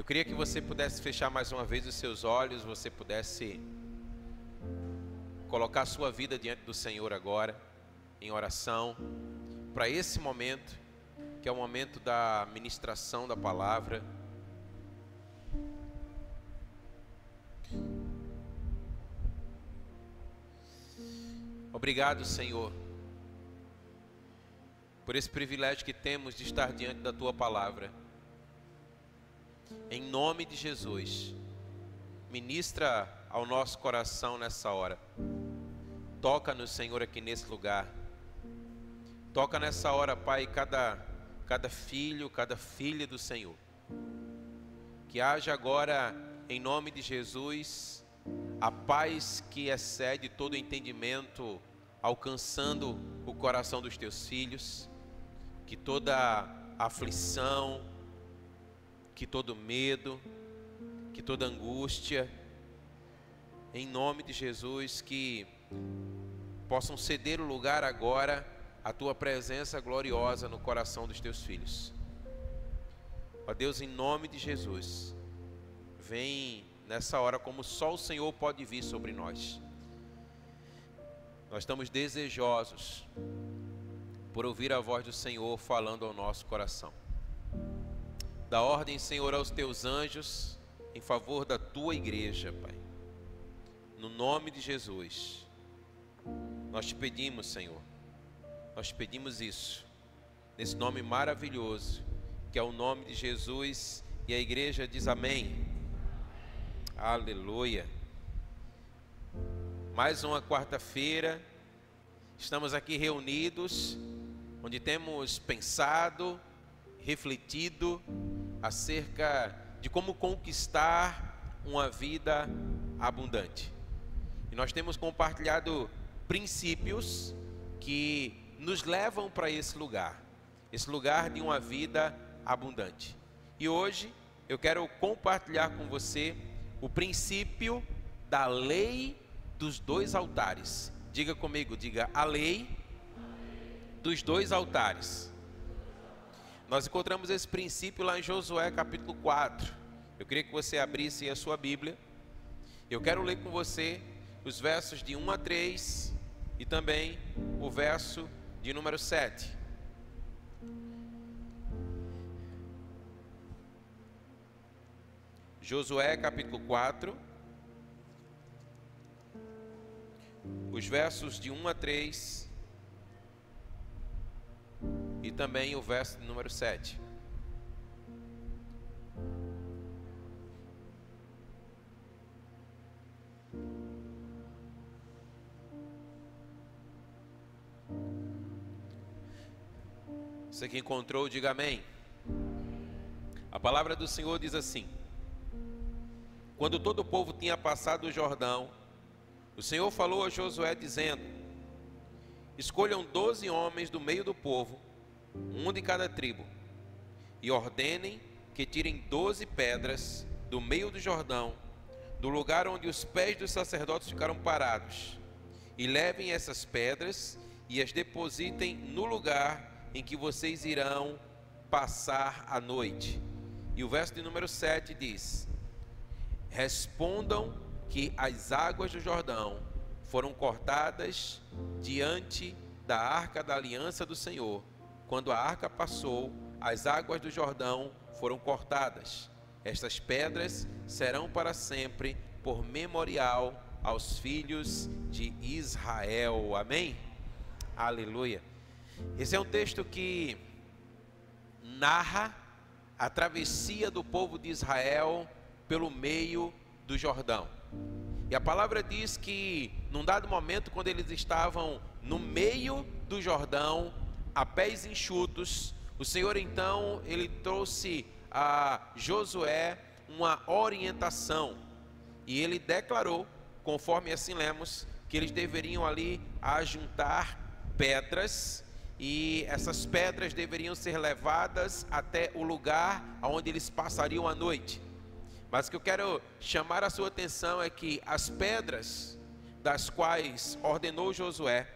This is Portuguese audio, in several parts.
queria que você pudesse fechar mais uma vez os seus olhos, você pudesse colocar a sua vida diante do Senhor agora, em oração, para esse momento, que é o momento da ministração da palavra. Obrigado, Senhor, por esse privilégio que temos de estar diante da Tua palavra. Em nome de Jesus, ministra ao nosso coração nessa hora. Toca-nos, Senhor, aqui nesse lugar. Toca nessa hora, Pai, cada filho, cada filha do Senhor. Que haja agora, em nome de Jesus, a paz que excede todo entendimento, alcançando o coração dos Teus filhos. Que toda aflição, que todo medo, que toda angústia, em nome de Jesus, que possam ceder o lugar agora à Tua presença gloriosa no coração dos Teus filhos. Ó Deus, em nome de Jesus, vem nessa hora como só o Senhor pode vir sobre nós. Nós estamos desejosos por ouvir a voz do Senhor falando ao nosso coração. Dá ordem, Senhor, aos Teus anjos em favor da Tua igreja, Pai. No nome de Jesus, nós Te pedimos, Senhor, nós Te pedimos isso, nesse nome maravilhoso, que é o nome de Jesus, e a igreja diz amém. Aleluia. Mais uma quarta-feira, estamos aqui reunidos, onde temos pensado, refletido acerca de como conquistar uma vida abundante. E nós temos compartilhado princípios que nos levam para esse lugar de uma vida abundante. E hoje eu quero compartilhar com você o princípio da lei dos dois altares. Diga comigo, diga a lei dos dois altares. Nós encontramos esse princípio lá em Josué capítulo 4. Eu queria que você abrisse a sua Bíblia. Eu quero ler com você os versos de 1 a 3 e também o verso de número 7. Josué capítulo 4, os versos de 1 a 3 e também o verso de número 7. Você que encontrou, diga amém. A palavra do Senhor diz assim: quando todo o povo tinha passado o Jordão, o Senhor falou a Josué dizendo: escolham 12 homens do meio do povo, um de cada tribo, e ordenem que tirem 12 pedras do meio do Jordão, do lugar onde os pés dos sacerdotes ficaram parados, e levem essas pedras e as depositem no lugar em que vocês irão passar a noite. E o verso de número 7 diz: respondam que as águas do Jordão foram cortadas diante da arca da aliança do Senhor. Quando a arca passou, as águas do Jordão foram cortadas. Estas pedras serão para sempre por memorial aos filhos de Israel. Amém? Aleluia. Esse é um texto que narra a travessia do povo de Israel pelo meio do Jordão. E a palavra diz que num dado momento, quando eles estavam no meio do Jordão, a pés enxutos, o Senhor então, ele trouxe a Josué uma orientação. E ele declarou, conforme assim lemos, que eles deveriam ali ajuntar pedras, e essas pedras deveriam ser levadas até o lugar onde eles passariam a noite. Mas o que eu quero chamar a sua atenção é que as pedras das quais ordenou Josué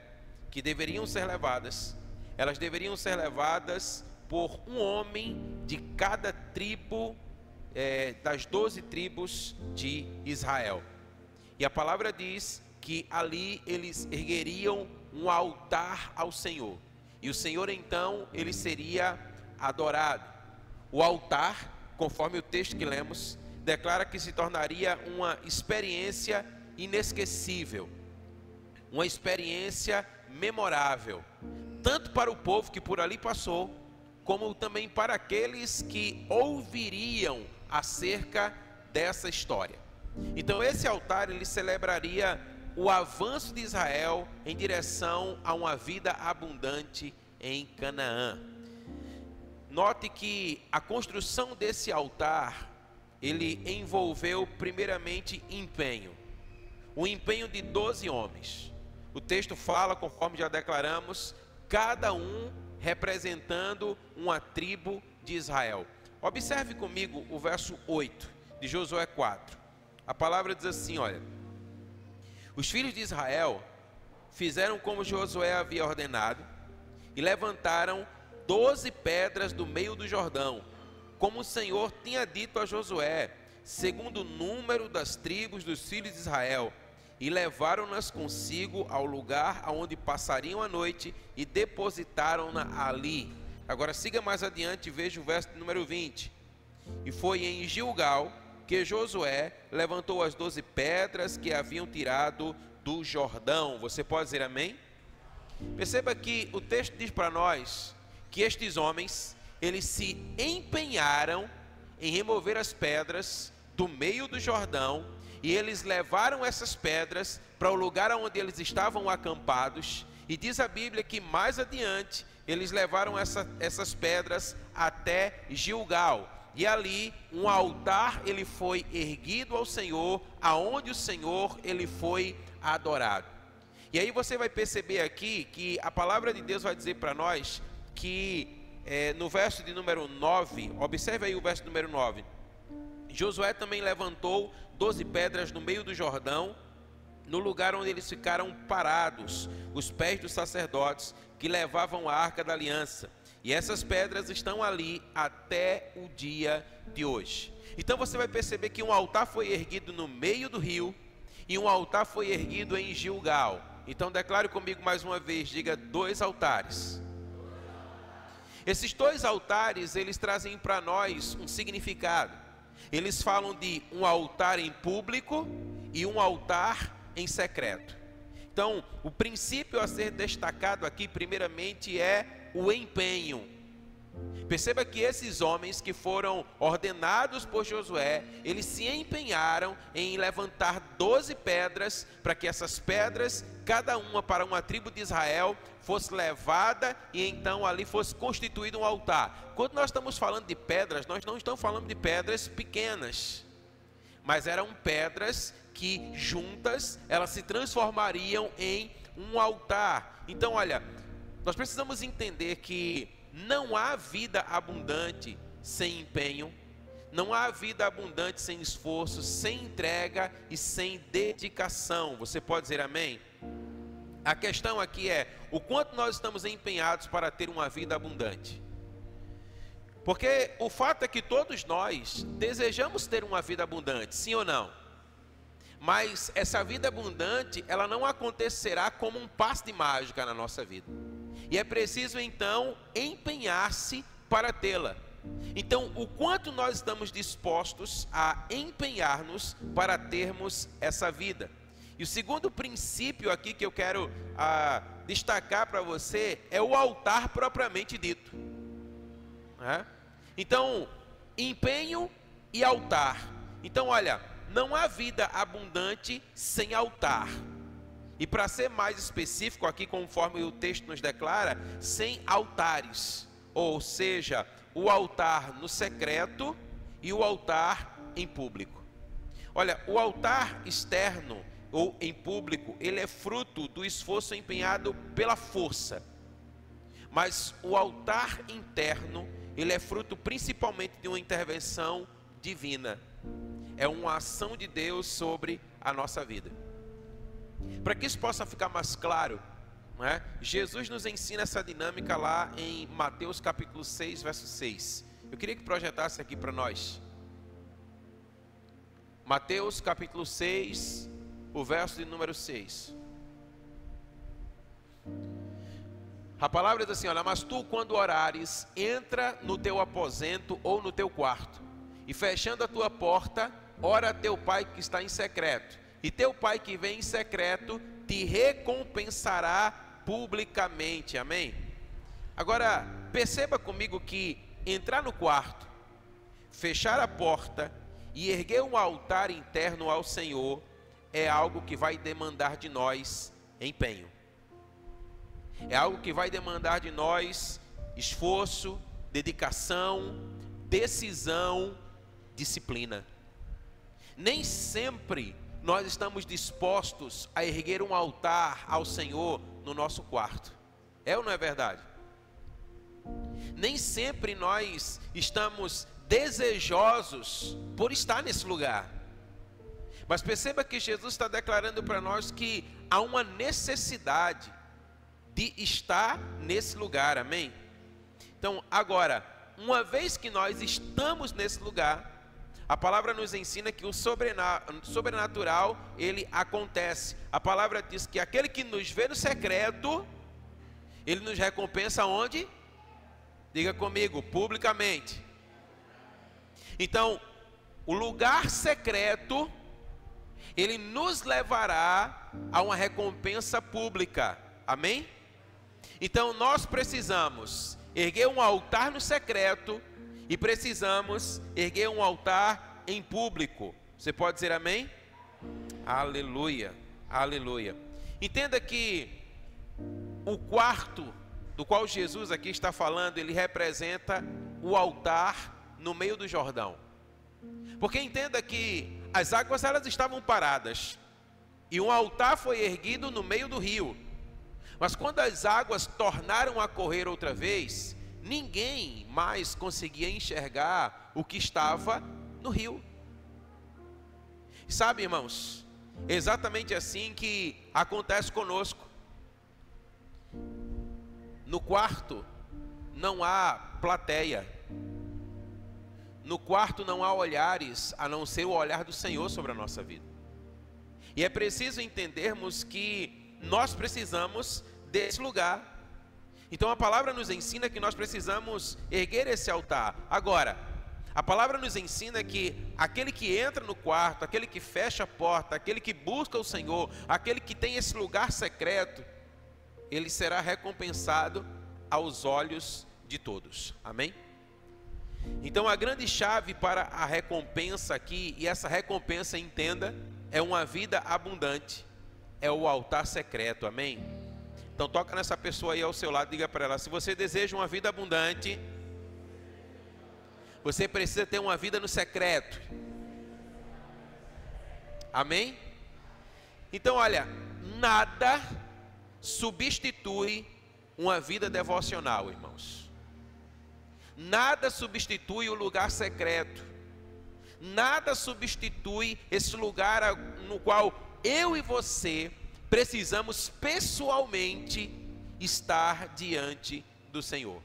que deveriam ser levadas, elas deveriam ser levadas por um homem de cada tribo das 12 tribos de Israel. E a palavra diz que ali eles ergueriam um altar ao Senhor. E o Senhor então, ele seria adorado. O altar, conforme o texto que lemos, declara que se tornaria uma experiência inesquecível, uma experiência memorável, tanto para o povo que por ali passou, como também para aqueles que ouviriam acerca dessa história. Então esse altar, ele celebraria o avanço de Israel em direção a uma vida abundante em Canaã. Note que a construção desse altar, ele envolveu primeiramente empenho. O empenho de 12 homens. O texto fala, conforme já declaramos, cada um representando uma tribo de Israel. Observe comigo o verso 8 de Josué 4. A palavra diz assim, olha: os filhos de Israel fizeram como Josué havia ordenado e levantaram 12 pedras do meio do Jordão, como o Senhor tinha dito a Josué, segundo o número das tribos dos filhos de Israel, e levaram-nas consigo ao lugar aonde passariam a noite e depositaram-na ali. Agora siga mais adiante e veja o verso número 20. E foi em Gilgal que Josué levantou as 12 pedras que haviam tirado do Jordão. Você pode dizer amém? Perceba que o texto diz para nós que estes homens, eles se empenharam em remover as pedras do meio do Jordão, e eles levaram essas pedras para o lugar onde eles estavam acampados, e diz a Bíblia que mais adiante eles levaram essas pedras até Gilgal, e ali um altar ele foi erguido ao Senhor, aonde o Senhor ele foi adorado. E aí você vai perceber aqui que a palavra de Deus vai dizer para nós que no verso de número 9, observe aí o verso número 9, Josué também levantou 12 pedras no meio do Jordão, no lugar onde eles ficaram parados, os pés dos sacerdotes que levavam a arca da aliança, e essas pedras estão ali até o dia de hoje. Então você vai perceber que um altar foi erguido no meio do rio, e um altar foi erguido em Gilgal. Então declare comigo mais uma vez, diga: 2 altares. Esses 2 altares, eles trazem para nós um significado. Eles falam de um altar em público e um altar em secreto. Então, o princípio a ser destacado aqui, primeiramente, é o empenho. Perceba que esses homens que foram ordenados por Josué, eles se empenharam em levantar 12 pedras, para que essas pedras, cada uma para uma tribo de Israel, fosse levada e então ali fosse constituído um altar. Quando nós estamos falando de pedras, nós não estamos falando de pedras pequenas, mas eram pedras que juntas, elas se transformariam em um altar. Então olha, nós precisamos entender que não há vida abundante sem empenho, não há vida abundante sem esforço, sem entrega e sem dedicação. Você pode dizer amém? A questão aqui é o quanto nós estamos empenhados para ter uma vida abundante. Porque o fato é que todos nós desejamos ter uma vida abundante, sim ou não? Mas essa vida abundante, ela não acontecerá como um passe de mágica na nossa vida. E é preciso então empenhar-se para tê-la. Então, o quanto nós estamos dispostos a empenhar-nos para termos essa vida. E o segundo princípio aqui que eu quero destacar para você é o altar propriamente dito. Então, empenho e altar. Então, olha, não há vida abundante sem altar. E para ser mais específico aqui, conforme o texto nos declara, sem altares. Ou seja, o altar no secreto e o altar em público. Olha, o altar externo ou em público, ele é fruto do esforço empenhado pela força. Mas o altar interno, ele é fruto principalmente de uma intervenção divina. É uma ação de Deus sobre a nossa vida. Para que isso possa ficar mais claro, Jesus nos ensina essa dinâmica lá em Mateus capítulo 6, verso 6. Eu queria que projetasse aqui para nós. Mateus capítulo 6, o verso de número 6. A palavra diz assim, olha, mas tu quando orares, entra no teu aposento ou no teu quarto, e fechando a tua porta, ora a teu pai que está em secreto, e teu pai que vem em secreto, te recompensará publicamente, amém? Agora, perceba comigo que entrar no quarto, fechar a porta e erguer um altar interno ao Senhor, é algo que vai demandar de nós empenho. É algo que vai demandar de nós esforço, dedicação, decisão, disciplina. Nem sempre nós estamos dispostos a erguer um altar ao Senhor no nosso quarto. É ou não é verdade? Nem sempre nós estamos desejosos por estar nesse lugar. Mas perceba que Jesus está declarando para nós que há uma necessidade de estar nesse lugar, amém? Então, agora, uma vez que nós estamos nesse lugar, a palavra nos ensina que o sobrenatural, ele acontece. A palavra diz que aquele que nos vê no secreto, ele nos recompensa onde? Diga comigo, publicamente. Então, o lugar secreto, ele nos levará a uma recompensa pública, amém? Então nós precisamos erguer um altar no secreto e precisamos erguer um altar em público. Você pode dizer amém? Aleluia, aleluia. Entenda que o quarto do qual Jesus aqui está falando, ele representa o altar no meio do Jordão. Porque entenda que as águas elas estavam paradas e um altar foi erguido no meio do rio. Mas quando as águas tornaram a correr outra vez, ninguém mais conseguia enxergar o que estava no rio. Sabe, irmãos, é exatamente assim que acontece conosco. No quarto não há plateia. No quarto não há olhares, a não ser o olhar do Senhor sobre a nossa vida. E é preciso entendermos que nós precisamos desse lugar. Então a palavra nos ensina que nós precisamos erguer esse altar. Agora, a palavra nos ensina que aquele que entra no quarto, aquele que fecha a porta, aquele que busca o Senhor, aquele que tem esse lugar secreto, ele será recompensado aos olhos de todos. Amém? Então a grande chave para a recompensa aqui, e essa recompensa, entenda, é uma vida abundante, é o altar secreto, amém? Então toca nessa pessoa aí ao seu lado, diga para ela, se você deseja uma vida abundante, você precisa ter uma vida no secreto. Amém? Então olha, nada substitui uma vida devocional, irmãos. Nada substitui o lugar secreto. Nada substitui esse lugar no qual eu e você precisamos pessoalmente estar diante do Senhor.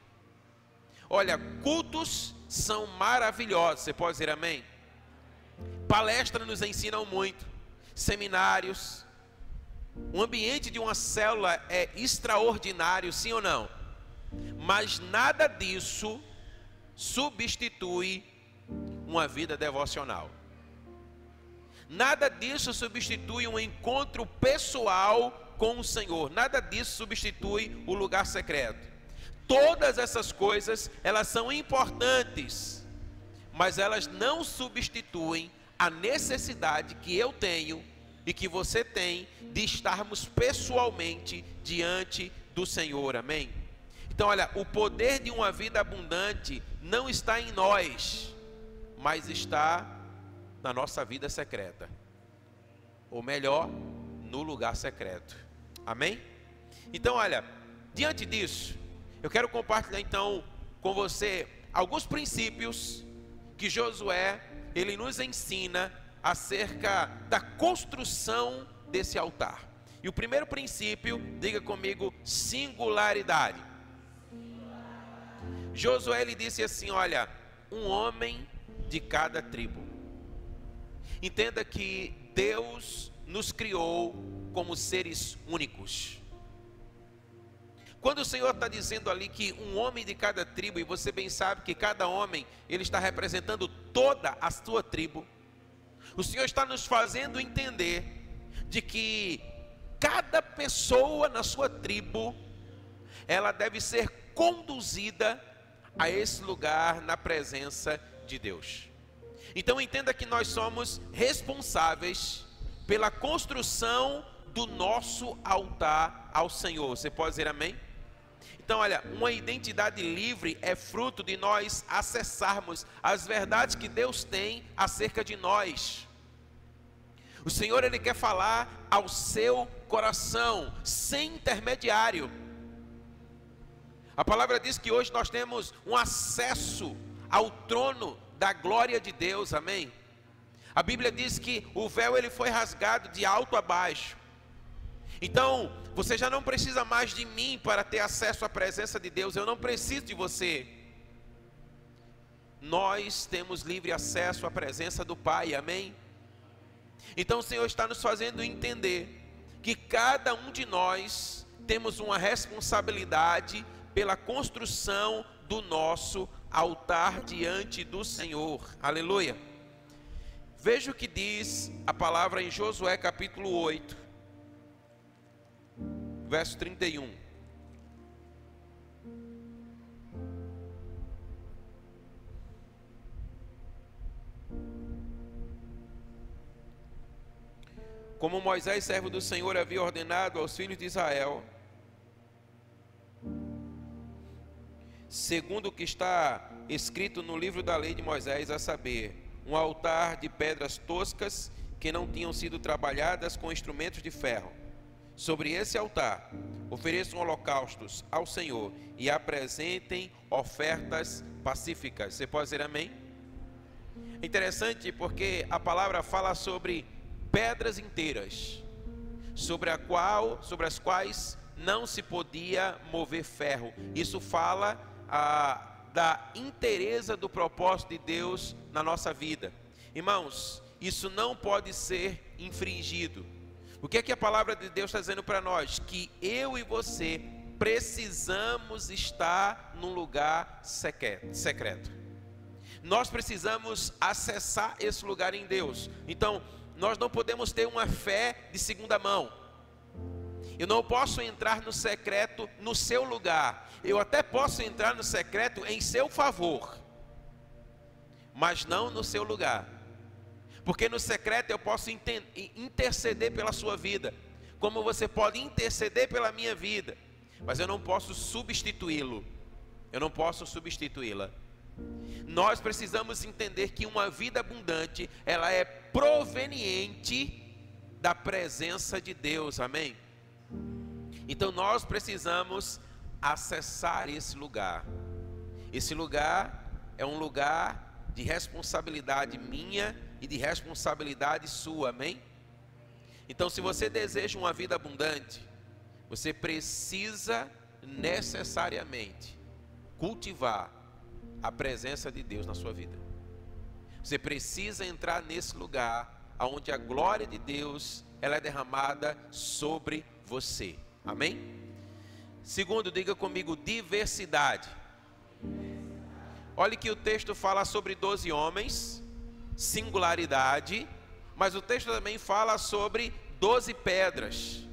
Olha, cultos são maravilhosos, você pode dizer amém? Palestras nos ensinam muito, seminários, o ambiente de uma célula é extraordinário, sim ou não? Mas nada disso substitui uma vida devocional. Nada disso substitui um encontro pessoal com o Senhor. Nada disso substitui o lugar secreto. Todas essas coisas, elas são importantes, mas elas não substituem a necessidade que eu tenho e que você tem de estarmos pessoalmente diante do Senhor, amém? Então olha, o poder de uma vida abundante não está em nós, mas está na nossa vida secreta, ou melhor, no lugar secreto, amém? Então olha, diante disso, eu quero compartilhar então com você alguns princípios que Josué, ele nos ensina acerca da construção desse altar. E o primeiro princípio, diga comigo, singularidade. Josué, ele disse assim, olha, um homem de cada tribo. Entenda que Deus nos criou como seres únicos. Quando o Senhor está dizendo ali que um homem de cada tribo, e você bem sabe que cada homem, ele está representando toda a sua tribo, o Senhor está nos fazendo entender de que cada pessoa na sua tribo, ela deve ser conduzida a esse lugar na presença de Deus. Então entenda que nós somos responsáveis pela construção do nosso altar ao Senhor. Você pode dizer amém? Então olha, uma identidade livre é fruto de nós acessarmos as verdades que Deus tem acerca de nós. O Senhor, Ele quer falar ao seu coração, sem intermediário. A palavra diz que hoje nós temos um acesso ao trono da glória de Deus, amém? A Bíblia diz que o véu ele foi rasgado de alto a baixo. Então, você já não precisa mais de mim para ter acesso à presença de Deus. Eu não preciso de você. Nós temos livre acesso à presença do Pai, amém? Então o Senhor está nos fazendo entender que cada um de nós temos uma responsabilidade pela construção do nosso altar diante do Senhor. Aleluia. Veja o que diz a palavra em Josué capítulo 8, verso 31. Como Moisés, servo do Senhor, havia ordenado aos filhos de Israel, segundo o que está escrito no livro da lei de Moisés, a saber, um altar de pedras toscas que não tinham sido trabalhadas com instrumentos de ferro. Sobre esse altar, ofereçam holocaustos ao Senhor e apresentem ofertas pacíficas. Você pode dizer amém? É interessante porque a palavra fala sobre pedras inteiras, sobre as quais não se podia mover ferro. Isso fala da inteireza do propósito de Deus na nossa vida. Irmãos, isso não pode ser infringido. O que é que a palavra de Deus está dizendo para nós? Que eu e você precisamos estar num lugar secreto. Nós precisamos acessar esse lugar em Deus. Então, nós não podemos ter uma fé de segunda mão. Eu não posso entrar no secreto no seu lugar. Eu até posso entrar no secreto em seu favor, mas não no seu lugar. Porque no secreto eu posso interceder pela sua vida, como você pode interceder pela minha vida, mas eu não posso substituí-lo. Eu não posso substituí-la. Nós precisamos entender que uma vida abundante, ela é proveniente da presença de Deus, amém? Então nós precisamos acessar esse lugar. Esse lugar é um lugar de responsabilidade minha e de responsabilidade sua, amém? Então se você deseja uma vida abundante, você precisa necessariamente cultivar a presença de Deus na sua vida. Você precisa entrar nesse lugar onde a glória de Deus ela é derramada sobre você, amém? Segundo, diga comigo, diversidade. Olhe que o texto fala sobre 12 homens, singularidade, mas o texto também fala sobre 12 pedras.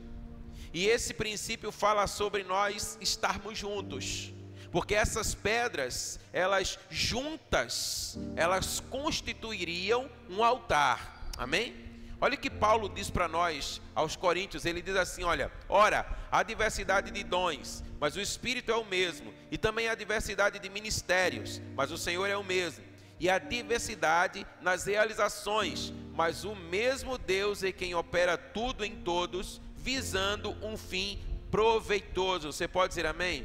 E esse princípio fala sobre nós estarmos juntos, porque essas pedras, elas juntas, elas constituiriam um altar, amém? Olha o que Paulo diz para nós aos Coríntios, ele diz assim, olha, ora, há diversidade de dons, mas o Espírito é o mesmo, e também há diversidade de ministérios, mas o Senhor é o mesmo, e há diversidade nas realizações, mas o mesmo Deus é quem opera tudo em todos, visando um fim proveitoso. Você pode dizer amém?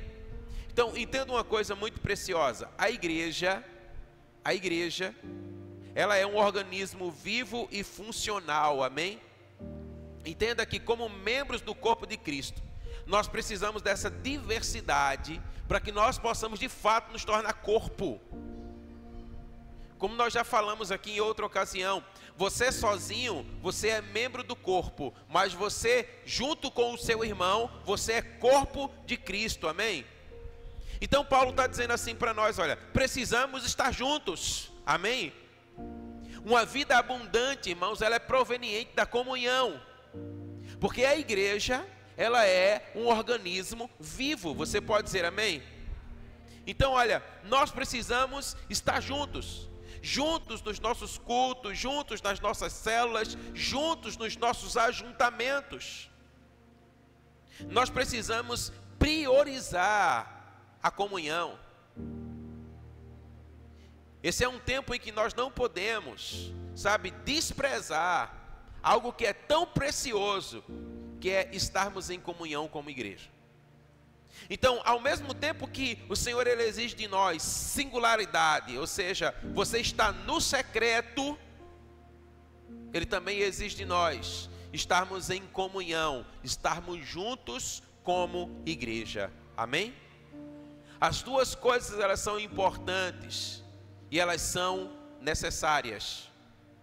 Então, entenda uma coisa muito preciosa, a igreja, ela é um organismo vivo e funcional, amém? Entenda que como membros do corpo de Cristo, nós precisamos dessa diversidade para que nós possamos de fato nos tornar corpo. Como nós já falamos aqui em outra ocasião, você sozinho, você é membro do corpo, mas você, junto com o seu irmão, você é corpo de Cristo, amém? Então Paulo está dizendo assim para nós, olha, precisamos estar juntos, amém? Uma vida abundante, irmãos, ela é proveniente da comunhão, porque a igreja, ela é um organismo vivo, você pode dizer amém? Então olha, nós precisamos estar juntos, juntos nos nossos cultos, juntos nas nossas células, juntos nos nossos ajuntamentos. Nós precisamos priorizar a comunhão. Esse é um tempo em que nós não podemos, sabe, desprezar algo que é tão precioso, que é estarmos em comunhão como igreja. Então, ao mesmo tempo que o Senhor ele exige de nós singularidade, ou seja, você está no secreto, Ele também exige de nós estarmos em comunhão, estarmos juntos como igreja, amém? As duas coisas elas são importantes e elas são necessárias,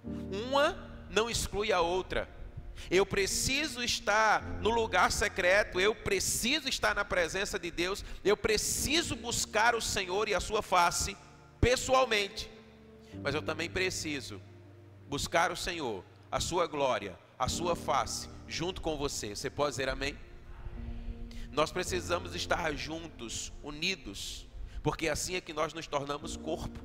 uma não exclui a outra. Eu preciso estar no lugar secreto, eu preciso estar na presença de Deus, eu preciso buscar o Senhor e a sua face pessoalmente, mas eu também preciso buscar o Senhor, a sua glória, a sua face, junto com você. Você pode dizer amém? Nós precisamos estar juntos, unidos, porque assim é que nós nos tornamos corpo,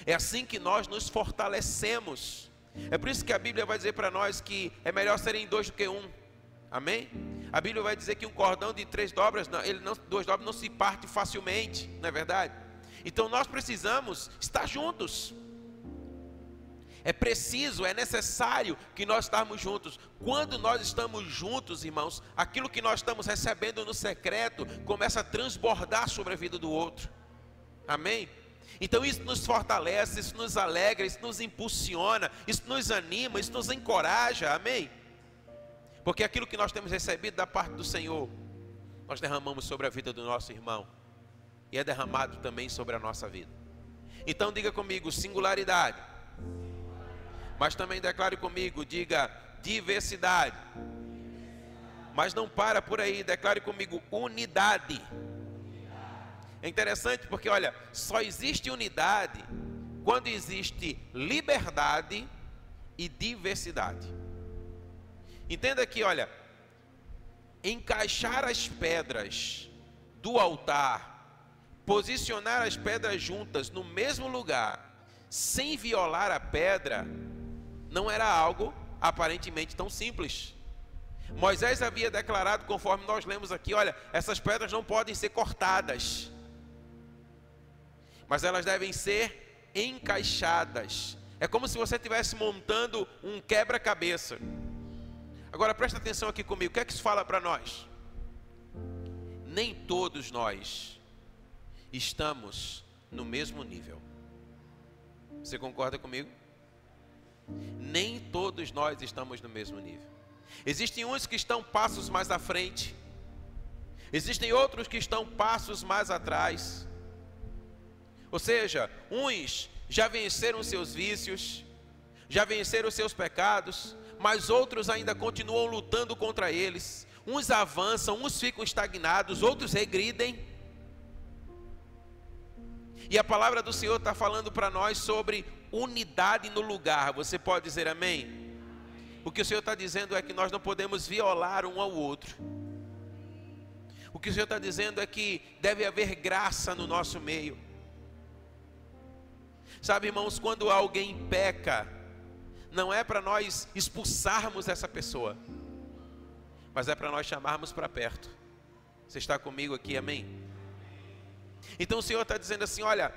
é assim que nós nos fortalecemos. É por isso que a Bíblia vai dizer para nós que é melhor serem dois do que um, amém? A Bíblia vai dizer que um cordão de 3 dobras, duas dobras não se parte facilmente, não é verdade? Então nós precisamos estar juntos. É preciso, é necessário que nós estarmos juntos. Quando nós estamos juntos, irmãos, aquilo que nós estamos recebendo no secreto começa a transbordar sobre a vida do outro, amém? Então isso nos fortalece, isso nos alegra, isso nos impulsiona, isso nos anima, isso nos encoraja, amém? Porque aquilo que nós temos recebido da parte do Senhor, nós derramamos sobre a vida do nosso irmão, e é derramado também sobre a nossa vida. Então diga comigo, singularidade, mas também declare comigo, diga diversidade, mas não para por aí, declare comigo unidade. É interessante porque, olha, só existe unidade quando existe liberdade e diversidade. Entenda aqui, olha, encaixar as pedras do altar, posicionar as pedras juntas no mesmo lugar, sem violar a pedra, não era algo aparentemente tão simples. Moisés havia declarado, conforme nós lemos aqui, olha, essas pedras não podem ser cortadas, mas elas devem ser encaixadas. É como se você estivesse montando um quebra-cabeça. Agora presta atenção aqui comigo, o que é que isso fala para nós? Nem todos nós estamos no mesmo nível. Você concorda comigo? Nem todos nós estamos no mesmo nível. Existem uns que estão passos mais à frente, existem outros que estão passos mais atrás. Ou seja, uns já venceram seus vícios, já venceram seus pecados, mas outros ainda continuam lutando contra eles. Uns avançam, uns ficam estagnados, outros regridem. E a palavra do Senhor está falando para nós sobre unidade no lugar. Você pode dizer amém? O que o Senhor está dizendo é que nós não podemos violar um ao outro. O que o Senhor está dizendo é que deve haver graça no nosso meio. Sabe, irmãos, quando alguém peca, não é para nós expulsarmos essa pessoa, mas é para nós chamarmos para perto. Você está comigo aqui, amém? Então o Senhor está dizendo assim, olha,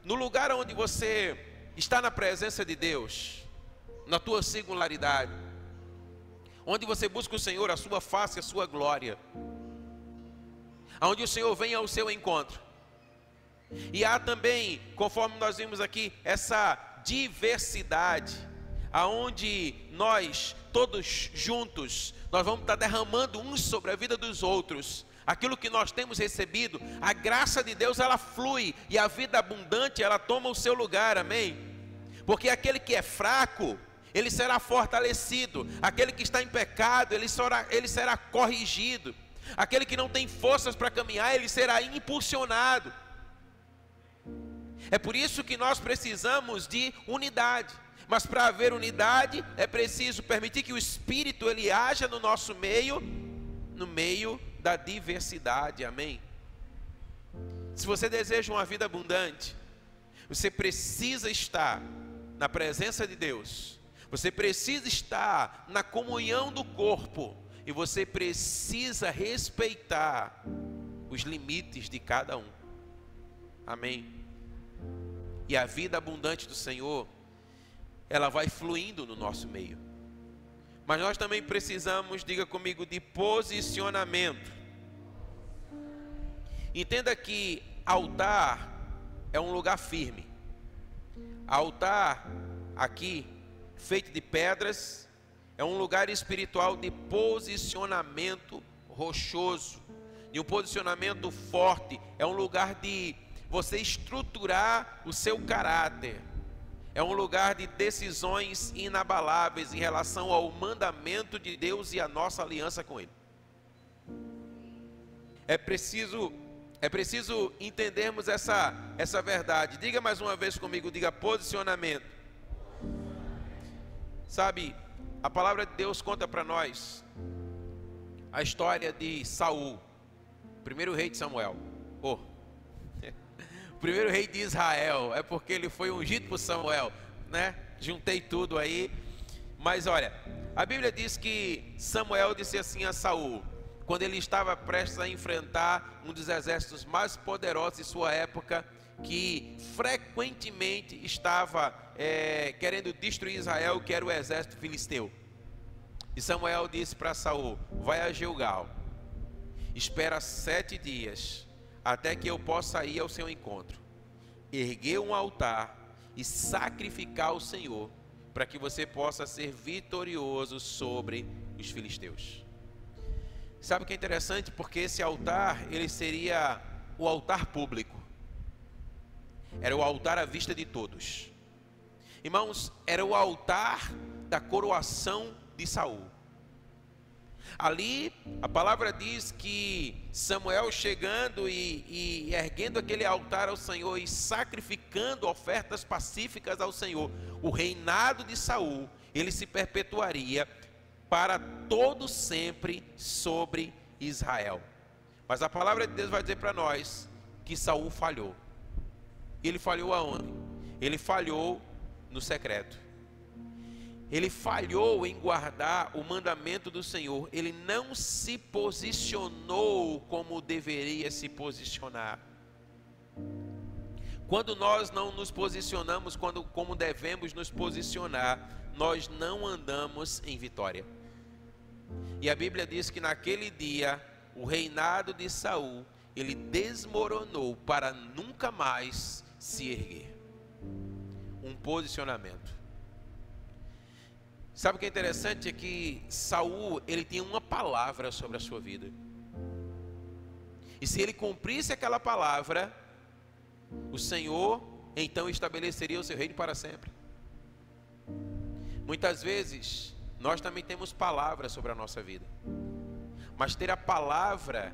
no lugar onde você está na presença de Deus, na tua singularidade, onde você busca o Senhor, a sua face, a sua glória, onde o Senhor vem ao seu encontro, e há também, conforme nós vimos aqui, essa diversidade, aonde nós, todos juntos, nós vamos estar derramando uns sobre a vida dos outros, aquilo que nós temos recebido, a graça de Deus ela flui e a vida abundante ela toma o seu lugar, amém? Porque aquele que é fraco, ele será fortalecido, aquele que está em pecado, ele será corrigido, aquele que não tem forças para caminhar, ele será impulsionado. É por isso que nós precisamos de unidade. Mas para haver unidade, é preciso permitir que o Espírito ele haja no nosso meio, no meio da diversidade, amém? Se você deseja uma vida abundante, você precisa estar na presença de Deus, você precisa estar na comunhão do corpo, e você precisa respeitar os limites de cada um, amém? E a vida abundante do Senhor, ela vai fluindo no nosso meio. Mas nós também precisamos, diga comigo, de posicionamento. Entenda que altar é um lugar firme. Altar aqui, feito de pedras, é um lugar espiritual de posicionamento rochoso, de um posicionamento forte. É um lugar de você estruturar o seu caráter. É um lugar de decisões inabaláveis em relação ao mandamento de Deus e a nossa aliança com Ele. É preciso entendermos essa verdade. Diga mais uma vez comigo, diga posicionamento. Sabe, a palavra de Deus conta para nós a história de Saul, primeiro rei de Samuel. Primeiro rei de Israel, é porque ele foi ungido por Samuel, né? Juntei tudo aí, mas olha, a Bíblia diz que Samuel disse assim a Saul, quando ele estava prestes a enfrentar um dos exércitos mais poderosos de sua época, que frequentemente estava querendo destruir Israel, que era o exército filisteu. E Samuel disse para Saul, vai a Gilgal, espera 7 dias, até que eu possa ir ao seu encontro, erguer um altar e sacrificar ao Senhor, para que você possa ser vitorioso sobre os filisteus. Sabe o que é interessante? Porque esse altar, ele seria o altar público, era o altar à vista de todos. Irmãos, era o altar da coroação de Saul. Ali, a palavra diz que Samuel chegando e erguendo aquele altar ao Senhor e sacrificando ofertas pacíficas ao Senhor, o reinado de Saul, ele se perpetuaria para todo sempre sobre Israel. Mas a palavra de Deus vai dizer para nós que Saul falhou. Ele falhou aonde? Ele falhou no secreto. Ele falhou em guardar o mandamento do Senhor. Ele não se posicionou como deveria se posicionar. Quando nós não nos posicionamos como devemos nos posicionar, nós não andamos em vitória. E a Bíblia diz que naquele dia, o reinado de Saul, ele desmoronou para nunca mais se erguer. Um posicionamento. Sabe o que é interessante? É que Saul, ele tinha uma palavra sobre a sua vida. E se ele cumprisse aquela palavra, o Senhor então estabeleceria o seu reino para sempre. Muitas vezes, nós também temos palavras sobre a nossa vida. Mas ter a palavra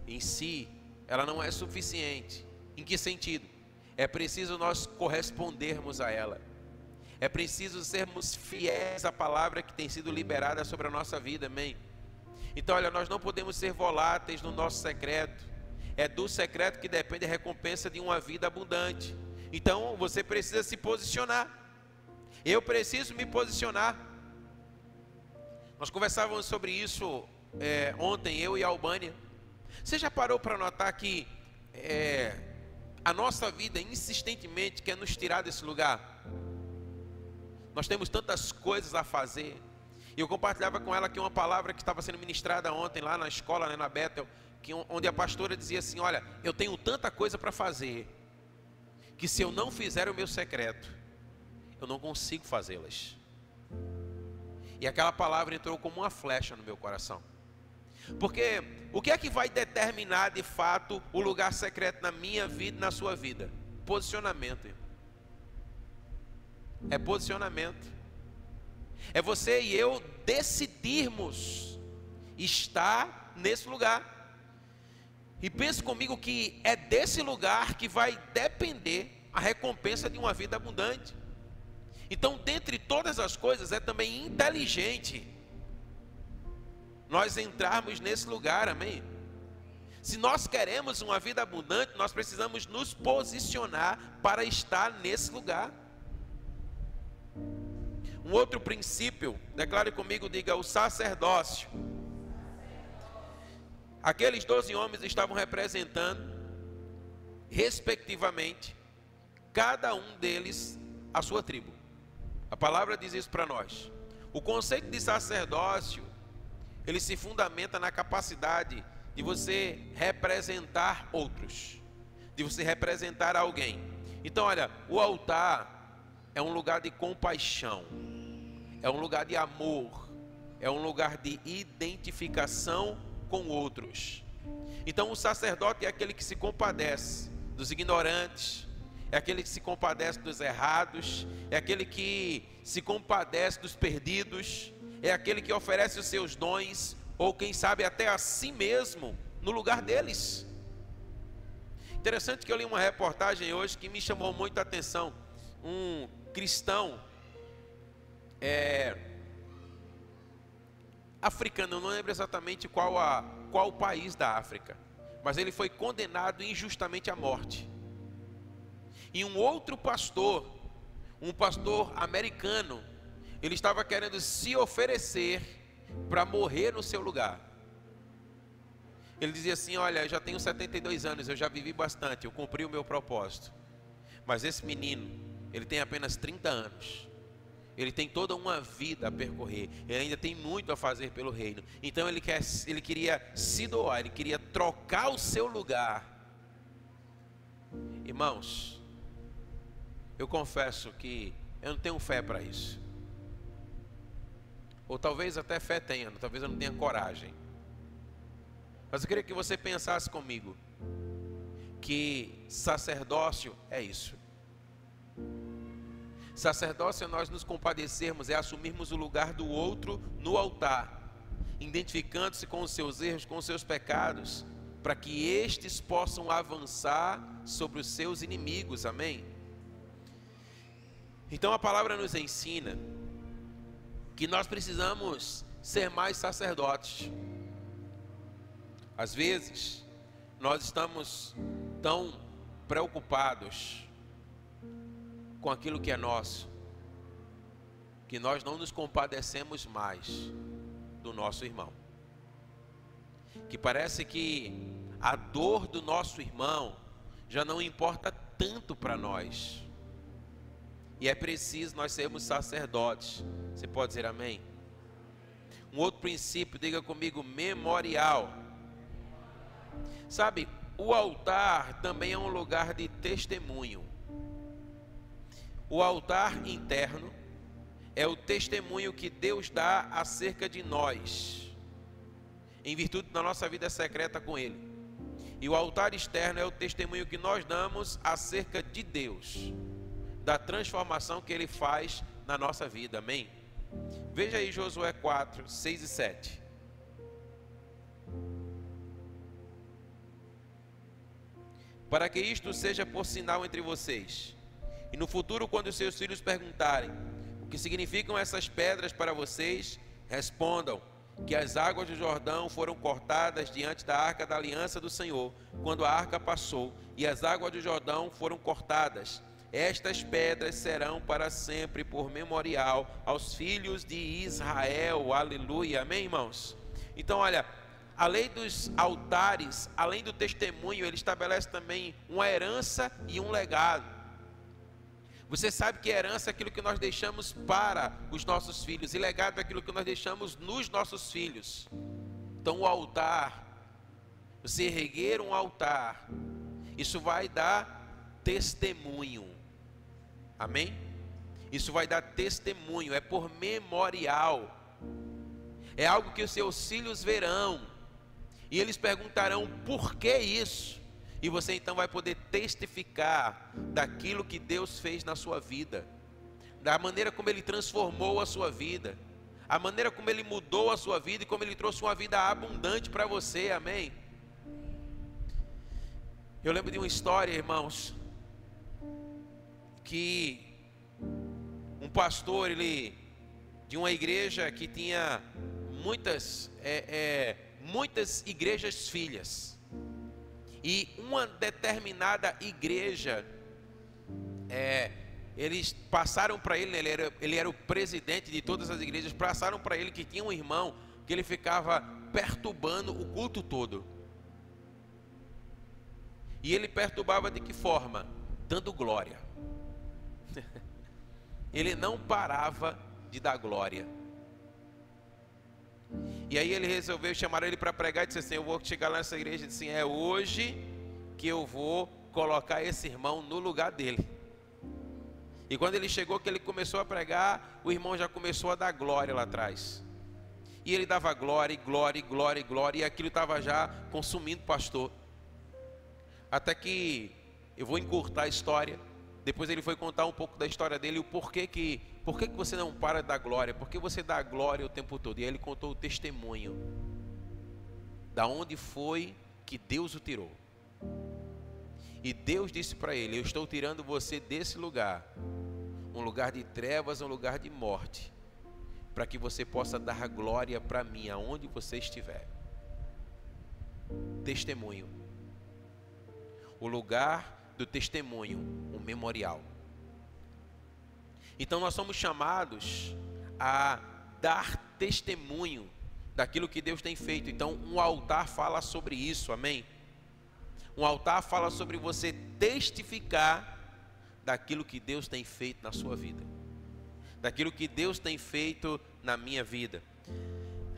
em si, ela não é suficiente. Em que sentido? É preciso nós correspondermos a ela. É preciso sermos fiéis à palavra que tem sido liberada sobre a nossa vida, amém? Então, olha, nós não podemos ser voláteis no nosso secreto. É do secreto que depende a recompensa de uma vida abundante. Então, você precisa se posicionar. Eu preciso me posicionar. Nós conversávamos sobre isso ontem, eu e a Albânia. Você já parou para notar que a nossa vida insistentemente quer nos tirar desse lugar? Nós temos tantas coisas a fazer. E eu compartilhava com ela que uma palavra que estava sendo ministrada ontem lá na escola, né, na Bethel, onde a pastora dizia assim, olha, eu tenho tanta coisa para fazer, que se eu não fizer o meu secreto, eu não consigo fazê-las. E aquela palavra entrou como uma flecha no meu coração. Porque o que é que vai determinar de fato o lugar secreto na minha vida e na sua vida? Posicionamento, irmão. É posicionamento. É você e eu decidirmos estar nesse lugar. E pense comigo que é desse lugar que vai depender a recompensa de uma vida abundante. Então, dentre todas as coisas, é também inteligente nós entrarmos nesse lugar, amém? Se nós queremos uma vida abundante, nós precisamos nos posicionar para estar nesse lugar. Um outro princípio, declare comigo, diga, o sacerdócio. Aqueles 12 homens estavam representando, respectivamente, cada um deles, a sua tribo. A palavra diz isso para nós. O conceito de sacerdócio, ele se fundamenta na capacidade de você representar outros, de você representar alguém. Então, olha, o altar é um lugar de compaixão, é um lugar de amor, é um lugar de identificação com outros. Então, o sacerdote é aquele que se compadece dos ignorantes, é aquele que se compadece dos errados, é aquele que se compadece dos perdidos, é aquele que oferece os seus dons, ou quem sabe até a si mesmo, no lugar deles. Interessante que eu li uma reportagem hoje que me chamou muito a atenção. Um cristão africano, eu não lembro exatamente qual país da África, mas ele foi condenado injustamente à morte. E um outro pastor, um pastor americano, ele estava querendo se oferecer para morrer no seu lugar. Ele dizia assim: olha, eu já tenho 72 anos, eu já vivi bastante, eu cumpri o meu propósito. Mas esse menino, ele tem apenas 30 anos. Ele tem toda uma vida a percorrer. Ele ainda tem muito a fazer pelo reino. Então ele queria se doar, ele queria trocar o seu lugar. Irmãos, eu confesso que eu não tenho fé para isso. Ou talvez até fé tenha, talvez eu não tenha coragem. Mas eu queria que você pensasse comigo que sacerdócio é isso. Sacerdócio é nós nos compadecermos, é assumirmos o lugar do outro no altar, identificando-se com os seus erros, com os seus pecados, para que estes possam avançar sobre os seus inimigos, amém? Então a palavra nos ensina que nós precisamos ser mais sacerdotes. Às vezes, nós estamos tão preocupados com aquilo que é nosso, que nós não nos compadecemos mais do nosso irmão. Que parece que a dor do nosso irmão já não importa tanto para nós. E é preciso nós sermos sacerdotes. Você pode dizer amém? Um outro princípio, diga comigo, memorial. Sabe, o altar também é um lugar de testemunho. O altar interno é o testemunho que Deus dá acerca de nós, em virtude da nossa vida secreta com Ele. E o altar externo é o testemunho que nós damos acerca de Deus, da transformação que Ele faz na nossa vida, amém? Veja aí Josué 4, 6 e 7. Para que isto seja por sinal entre vocês, e no futuro, quando os seus filhos perguntarem o que significam essas pedras para vocês, respondam que as águas do Jordão foram cortadas diante da arca da aliança do Senhor, quando a arca passou, e as águas do Jordão foram cortadas. Estas pedras serão para sempre por memorial aos filhos de Israel. Aleluia, amém, irmãos? Então, olha, a lei dos altares, além do testemunho, ele estabelece também uma herança e um legado. Você sabe que herança é aquilo que nós deixamos para os nossos filhos, e legado é aquilo que nós deixamos nos nossos filhos. Então o altar, você erguer um altar, isso vai dar testemunho, amém? Isso vai dar testemunho, é por memorial, é algo que os seus filhos verão, E eles perguntarão por que isso? E você então vai poder testificar daquilo que Deus fez na sua vida, da maneira como Ele transformou a sua vida, a maneira como Ele mudou a sua vida e como Ele trouxe uma vida abundante para você, amém? Eu lembro de uma história, irmãos, que um pastor, de uma igreja que tinha muitas igrejas filhas, e uma determinada igreja, eles passaram para ele, ele era o presidente de todas as igrejas, passaram para ele que tinha um irmão que ele ficava perturbando o culto todo. E ele perturbava de que forma? Dando glória. Ele não parava de dar glória. E aí ele resolveu chamar ele para pregar e disse assim: eu vou chegar lá nessa igreja e disse assim, é hoje que eu vou colocar esse irmão no lugar dele. E quando ele chegou, que ele começou a pregar, o irmão já começou a dar glória lá atrás. E ele dava glória, e glória, e glória, e glória, e aquilo estava já consumindo o pastor. Até que, eu vou encurtar a história, depois ele foi contar um pouco da história dele, o porquê que você não para de dar glória, por que você dá glória o tempo todo? E aí ele contou o testemunho, da onde foi que Deus o tirou. E Deus disse para ele: eu estou tirando você desse lugar, um lugar de trevas, um lugar de morte, para que você possa dar glória para mim, aonde você estiver. Testemunho. O lugar do testemunho, um memorial. Então nós somos chamados a dar testemunho daquilo que Deus tem feito. Então um altar fala sobre isso, amém? Um altar fala sobre você testificar daquilo que Deus tem feito na sua vida, daquilo que Deus tem feito na minha vida.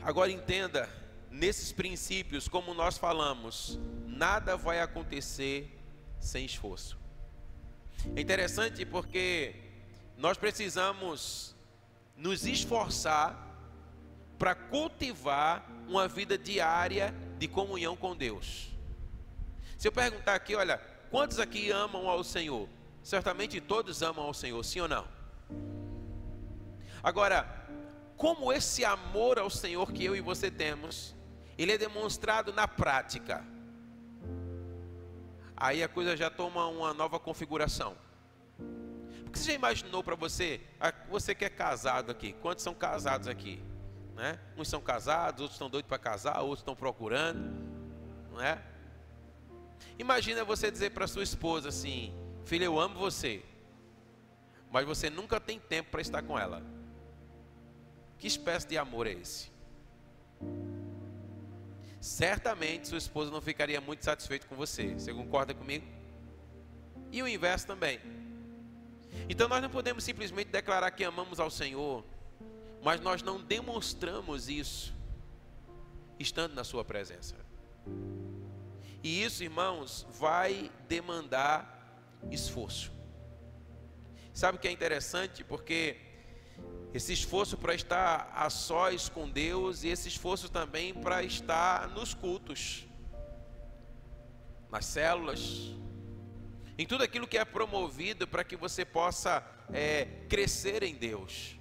Agora entenda, nesses princípios, como nós falamos, nada vai acontecer sem esforço. É interessante porque nós precisamos nos esforçar para cultivar uma vida diária de comunhão com Deus. Se eu perguntar aqui, olha, quantos aqui amam ao Senhor? Certamente todos amam ao Senhor, sim ou não? Agora, como esse amor ao Senhor que eu e você temos, ele é demonstrado na prática, aí a coisa já toma uma nova configuração. Porque você já imaginou para você, você que é casado aqui, quantos são casados aqui? Né? Uns são casados, outros estão doidos para casar, outros estão procurando, não é? Imagina você dizer para sua esposa assim: filha, eu amo você, mas você nunca tem tempo para estar com ela. Que espécie de amor é esse? Certamente sua esposa não ficaria muito satisfeita com você. Você concorda comigo? E o inverso também. Então nós não podemos simplesmente declarar que amamos ao Senhor, mas nós não demonstramos isso estando na sua presença. E isso, irmãos, vai demandar esforço. Sabe o que é interessante? Porque esse esforço para estar a sós com Deus, e esse esforço também para estar nos cultos, nas células, em tudo aquilo que é promovido para que você possa crescer em Deus.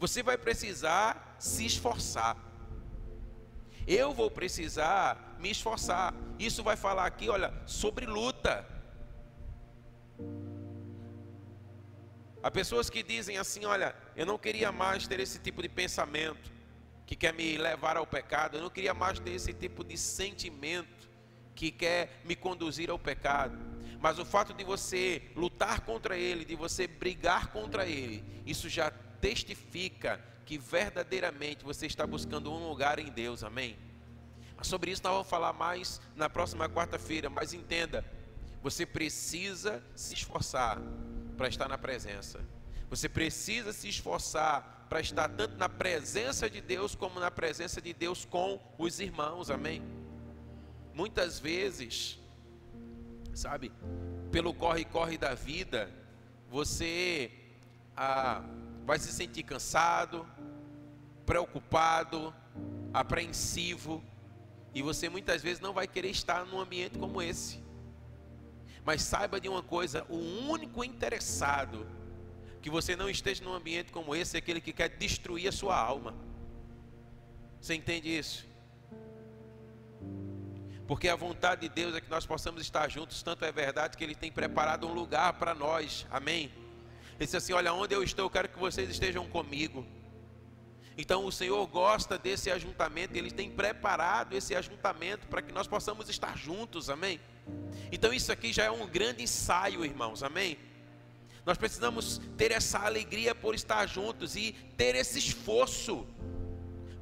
Você vai precisar se esforçar. Eu vou precisar me esforçar. Isso vai falar aqui, olha, sobre luta. Há pessoas que dizem assim: olha, eu não queria mais ter esse tipo de pensamento que quer me levar ao pecado. Eu não queria mais ter esse tipo de sentimento que quer me conduzir ao pecado. Mas o fato de você lutar contra ele, de você brigar contra ele, isso já testifica que verdadeiramente você está buscando um lugar em Deus, amém? Mas sobre isso nós vamos falar mais na próxima quarta-feira. Mas entenda, você precisa se esforçar para estar na presença. Você precisa se esforçar para estar tanto na presença de Deus como na presença de Deus com os irmãos, amém? Muitas vezes, sabe, pelo corre-corre da vida, você vai se sentir cansado, preocupado, apreensivo, E você muitas vezes não vai querer estar num ambiente como esse. Mas saiba de uma coisa, o único interessado que você não esteja num ambiente como esse é aquele que quer destruir a sua alma. Você entende isso? Porque a vontade de Deus é que nós possamos estar juntos. Tanto é verdade que Ele tem preparado um lugar para nós. Amém? Ele disse assim, olha, onde eu estou, eu quero que vocês estejam comigo. Então o Senhor gosta desse ajuntamento. Ele tem preparado esse ajuntamento para que nós possamos estar juntos. Amém? Então isso aqui já é um grande ensaio, irmãos. Amém? Nós precisamos ter essa alegria por estar juntos e ter esse esforço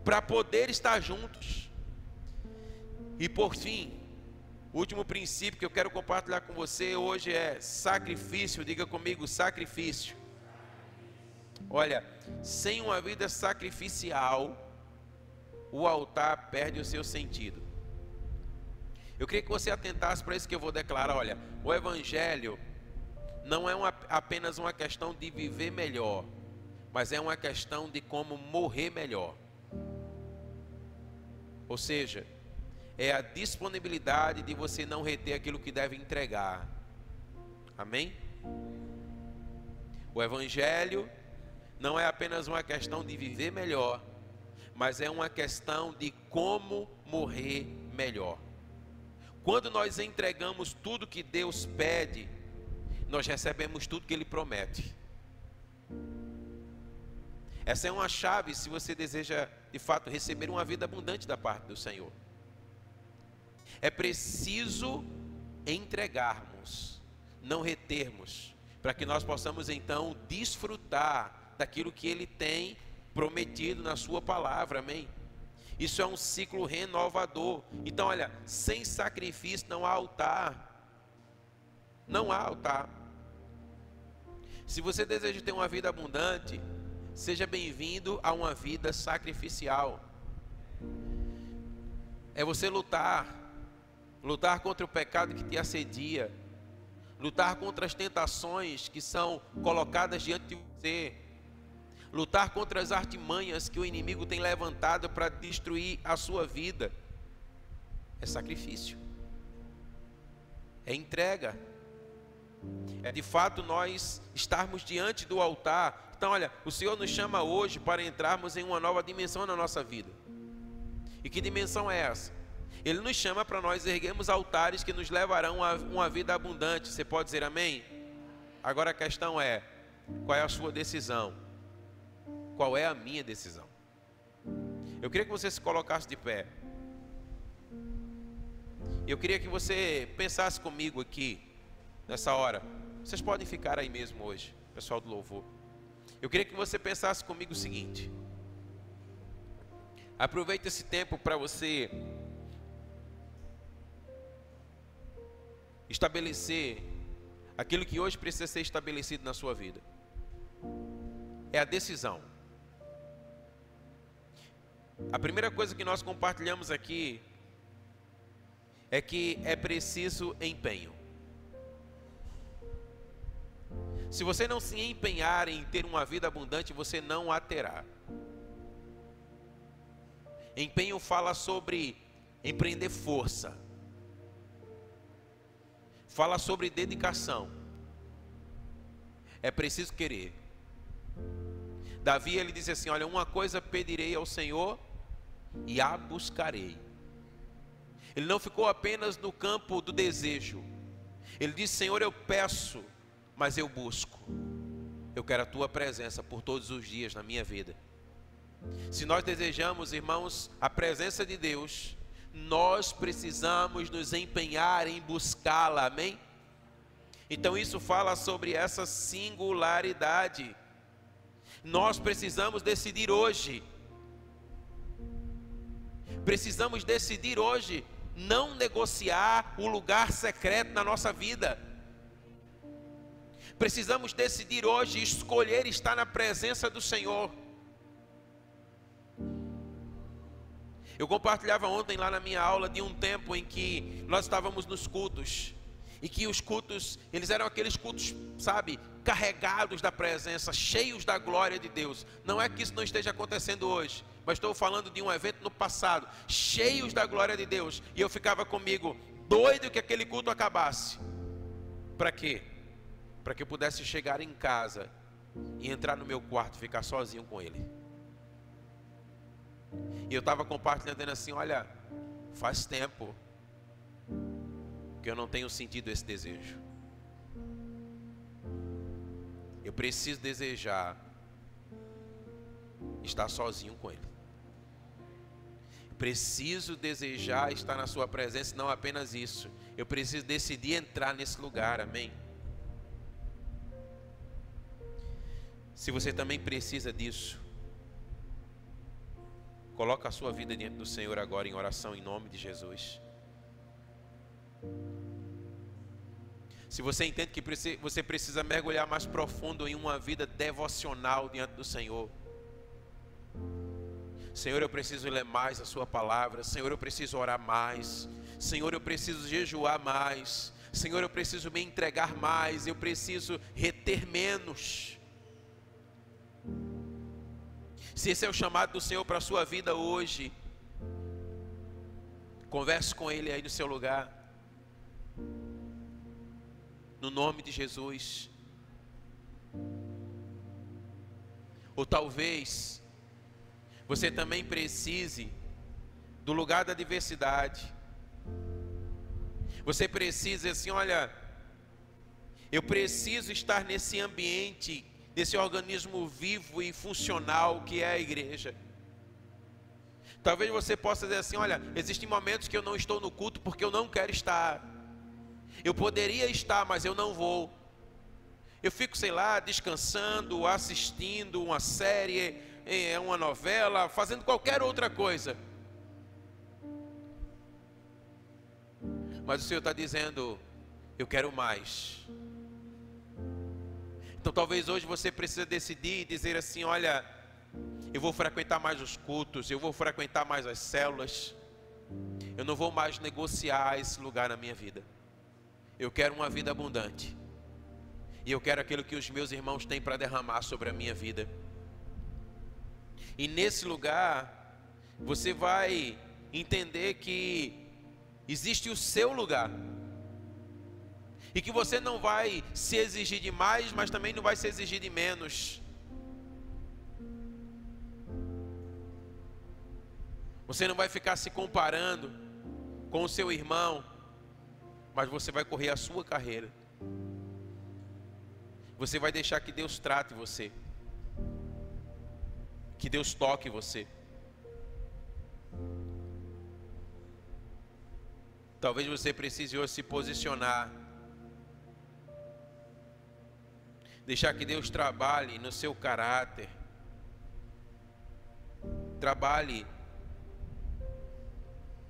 para poder estar juntos. E por fim, o último princípio que eu quero compartilhar com você hoje é sacrifício. Diga comigo, sacrifício. Olha, sem uma vida sacrificial, o altar perde o seu sentido. Eu queria que você atentasse para isso que eu vou declarar. Olha, o Evangelho não é apenas uma questão de viver melhor, mas é uma questão de como morrer melhor. Ou seja, é a disponibilidade de você não reter aquilo que deve entregar. Amém? O Evangelho não é apenas uma questão de viver melhor, mas é uma questão de como morrer melhor. Quando nós entregamos tudo que Deus pede, nós recebemos tudo que Ele promete. Essa é uma chave se você deseja de fato receber uma vida abundante da parte do Senhor. É preciso entregarmos, não retermos, para que nós possamos então desfrutar daquilo que Ele tem prometido na sua palavra, amém? Isso é um ciclo renovador. Então olha, sem sacrifício não há altar. Não há altar. Se você deseja ter uma vida abundante, seja bem-vindo a uma vida sacrificial. É você lutar contra o pecado que te assedia, lutar contra as tentações que são colocadas diante de você, lutar contra as artimanhas que o inimigo tem levantado para destruir a sua vida. É sacrifício, é entrega, é de fato nós estarmos diante do altar. Então olha, o Senhor nos chama hoje para entrarmos em uma nova dimensão na nossa vida. E que dimensão é essa? Ele nos chama para nós erguermos altares que nos levarão a uma vida abundante. Você pode dizer amém? Agora a questão é, qual é a sua decisão? Qual é a minha decisão? Eu queria que você se colocasse de pé. Eu queria que você pensasse comigo aqui, nessa hora. Vocês podem ficar aí mesmo hoje, pessoal do louvor. Eu queria que você pensasse comigo o seguinte. Aproveite esse tempo para você estabelecer aquilo que hoje precisa ser estabelecido na sua vida. É a decisão. A primeira coisa que nós compartilhamos aqui é que é preciso empenho. Se você não se empenhar em ter uma vida abundante, você não a terá. Empenho fala sobre empreender força. Fala sobre dedicação. É preciso querer. Davi, ele disse assim, olha, uma coisa pedirei ao Senhor e a buscarei. Ele não ficou apenas no campo do desejo. Ele disse, Senhor, eu peço, mas eu busco. Eu quero a tua presença por todos os dias na minha vida. Se nós desejamos, irmãos, a presença de Deus, nós precisamos nos empenhar em buscá-la, amém? Então isso fala sobre essa singularidade. Nós precisamos decidir hoje. Precisamos decidir hoje não negociar o lugar secreto na nossa vida. Precisamos decidir hoje escolher estar na presença do Senhor. Eu compartilhava ontem lá na minha aula de um tempo em que nós estávamos nos cultos. E que os cultos, eles eram aqueles cultos, sabe, carregados da presença, cheios da glória de Deus. Não é que isso não esteja acontecendo hoje, mas estou falando de um evento no passado, cheios da glória de Deus. E eu ficava comigo doido que aquele culto acabasse. Para quê? Para que eu pudesse chegar em casa e entrar no meu quarto e ficar sozinho com Ele. E eu estava compartilhando assim, olha, faz tempo que eu não tenho sentido esse desejo. Eu preciso desejar estar sozinho com Ele. Preciso desejar estar na sua presença, não apenas isso. Eu preciso decidir entrar nesse lugar, amém? Se você também precisa disso, coloca a sua vida diante do Senhor agora em oração em nome de Jesus. Se você entende que você precisa mergulhar mais profundo em uma vida devocional diante do Senhor. Senhor, eu preciso ler mais a sua palavra. Senhor, eu preciso orar mais. Senhor, eu preciso jejuar mais. Senhor, eu preciso me entregar mais. Eu preciso reter menos. Se esse é o chamado do Senhor para a sua vida hoje, converse com Ele aí no seu lugar. No nome de Jesus. Ou talvez você também precise do lugar da diversidade. Você precisa assim, olha, eu preciso estar nesse ambiente, nesse organismo vivo e funcional que é a igreja. Talvez você possa dizer assim, olha, existem momentos que eu não estou no culto porque eu não quero estar. Eu poderia estar, mas eu não vou. Eu fico, sei lá, descansando, assistindo uma série, uma novela, fazendo qualquer outra coisa. Mas o Senhor está dizendo, eu quero mais. Então talvez hoje você precise decidir e dizer assim, olha, eu vou frequentar mais os cultos, eu vou frequentar mais as células. Eu não vou mais negociar esse lugar na minha vida. Eu quero uma vida abundante. E eu quero aquilo que os meus irmãos têm para derramar sobre a minha vida. E nesse lugar, você vai entender que existe o seu lugar. E que você não vai se exigir de mais, mas também não vai se exigir de menos. Você não vai ficar se comparando com o seu irmão, mas você vai correr a sua carreira. Você vai deixar que Deus trate você, que Deus toque você. Talvez você precise hoje se posicionar, deixar que Deus trabalhe no seu caráter, trabalhe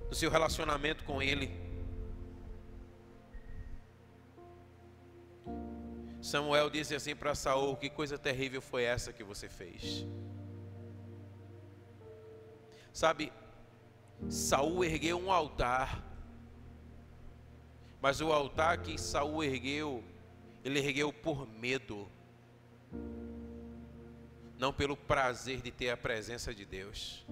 no seu relacionamento com Ele. Samuel disse assim para Saul, que coisa terrível foi essa que você fez. Sabe, Saul ergueu um altar, mas o altar que Saul ergueu, ele ergueu por medo, não pelo prazer de ter a presença de Deus.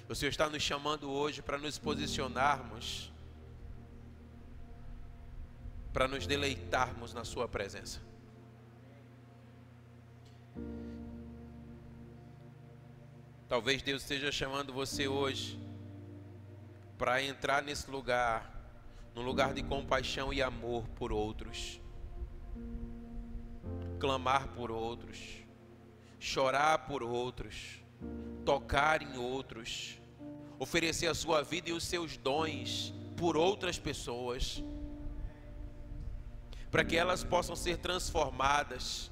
O Senhor está nos chamando hoje para nos posicionarmos, para nos deleitarmos na sua presença. Talvez Deus esteja chamando você hoje para entrar nesse lugar, num lugar de compaixão e amor por outros, clamar por outros, chorar por outros, tocar em outros, oferecer a sua vida e os seus dons por outras pessoas, para que elas possam ser transformadas,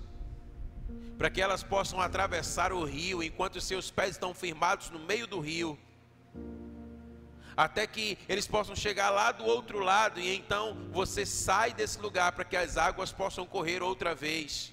para que elas possam atravessar o rio enquanto os seus pés estão firmados no meio do rio, até que eles possam chegar lá do outro lado, e então você sai desse lugar para que as águas possam correr outra vez.